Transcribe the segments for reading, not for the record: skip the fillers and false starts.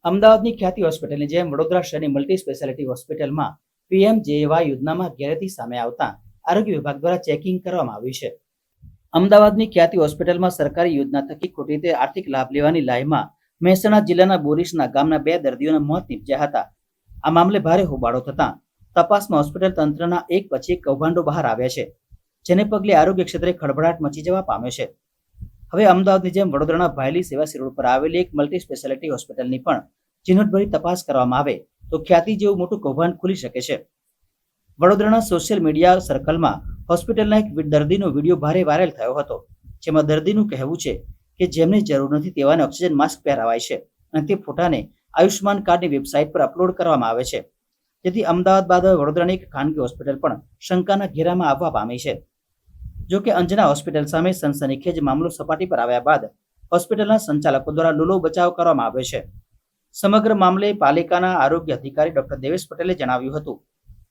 અમદાવાદની ખ્યાતિ હોસ્પિટલની જેમ વડોદરા શહેરની મલ્ટી સ્પેશિયાલિટી હોસ્પિટલમાં પીએમજેએવાય યોજનામાં ગેરરીતિ સામે આવતા આરોગ્ય વિભાગ દ્વારા ચેકિંગ કરવામાં આવ્યું છે. અમદાવાદની ખ્યાતિ હોસ્પિટલમાં સરકારી યોજના થકી ખોટી રીતે આર્થિક લાભ લેવાની લાઈમાં મહેસાણા જિલ્લાના બોરીસના ગામના 2 દર્દીઓના મોત નીપજ્યા હતા. આ મામલે ભારે હોબાળો થતા તપાસમાં હોસ્પિટલ તંત્રના એક પછી એક કૌભાંડો બહાર આવ્યા છે, જેને પગલે આરોગ્ય ક્ષેત્રે ખળભળાટ મચી જવા પામ્યો છે. હવે અમદાવાદની જેમ વડોદરાના ભાયલી સેવાસી રોડ પર આવેલી એક મલ્ટી સ્પેશિયાલિટી હોસ્પિટલની પણ ઝીણવટભરી તપાસ કરવામાં આવે તો ખ્યાતિ જેવું મોટું કૌભાંડ ખુલી શકે છે. વડોદરાના સોશિયલ મીડિયા સર્કલમાં હોસ્પિટલના એક દર્દીનો વિડીયો ભારે વાયરલ થયો હતો, જેમાં દર્દીનું કહેવું છે કે જેમને જરૂર નથી તેવાને ઓક્સિજન માસ્ક પહેરાવાય છે અને તે ફોટાને આયુષ્માન કાર્ડની વેબસાઇટ પર અપલોડ કરવામાં આવે છે, જેથી અમદાવાદ બાદ વડોદરાની એક ખાનગી હોસ્પિટલ પણ શંકાના ઘેરામાં આવવા પામી છે. જો કે અંજના હોસ્પિટલ સામે સનસનીખેજ મામલો સપાટી પર આવ્યા બાદ હોસ્પિટલના સંચાલકો દ્વારા લૂલો બચાવ કરવામાં આવ્યો છે. સમગ્ર મામલે પાલિકાના આરોગ્ય અધિકારી ડોક્ટર દેવેશ પટેલે જણાવ્યું હતું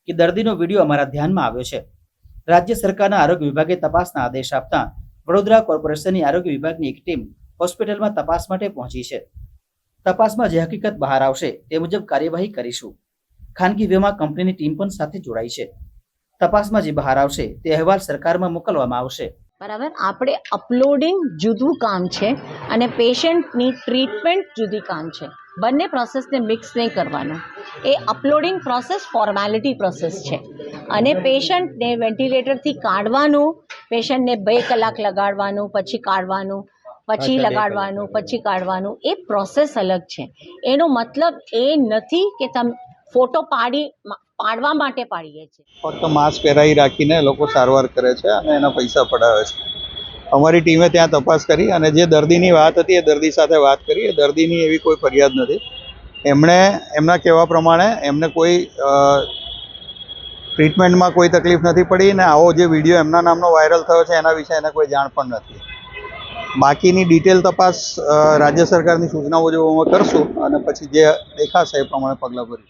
કે દર્દીનો વિડીયો અમારા ધ્યાનમાં આવ્યો છે. રાજ્ય સરકારના આરોગ્ય વિભાગે તપાસના આદેશ આપતા વડોદરા કોર્પોરેશનની આરોગ્ય વિભાગની એક ટીમ હોસ્પિટલમાં તપાસ માટે પહોંચી છે. તપાસમાં જે હકીકત બહાર આવશે તે મુજબ કાર્યવાહી કરીશું. ખાનગી વીમા કંપનીની ટીમ પણ સાથે જોડાઈ છે. તપાસમાં જે બહાર આવશે તે અહેવાલ સરકારમાં મોકલવામાં આવશે. બરાબર, આપણે અપલોડિંગ જુદું કામ છે અને પેશન્ટની ટ્રીટમેન્ટ જુદી કામ છે. બંને પ્રોસેસને મિક્સ નહીં કરવાનું. એ અપલોડિંગ પ્રોસેસ ફોર્માલિટી પ્રોસેસ છે અને પેશન્ટને વેન્ટિલેટરથી કાઢવાનું, પેશન્ટને 2 કલાક લગાડવાનું, પછી કાઢવાનું, પછી લગાડવાનું, પછી કાઢવાનું, એ પ્રોસેસ અલગ છે. એનો મતલબ એ નથી કે તમે ફોટો પાડવા માટે પાડીએ છીએ. ફક્ત માસ્ક પહેરાવી રાખીને લોકો સારવાર કરે છે અને એના પૈસા પડાવે છે. અમારી ટીમે ત્યાં તપાસ કરી અને જે દર્દીની વાત હતી એ દર્દી સાથે વાત કરી. એ દર્દીની એવી કોઈ ફરિયાદ નથી. એમના કહેવા પ્રમાણે એમને કોઈ ટ્રીટમેન્ટમાં કોઈ તકલીફ નથી પડી અને આવો જે વિડીયો એમના નામનો વાયરલ થયો છે એના વિશે એને કોઈ જાણ પણ નથી. બાકીની ડિટેલ તપાસ રાજ્ય સરકારની સૂચનાઓ મુજબ અમે કરશું અને પછી જે દેખાશે એ પ્રમાણે પગલાં ભરીશું.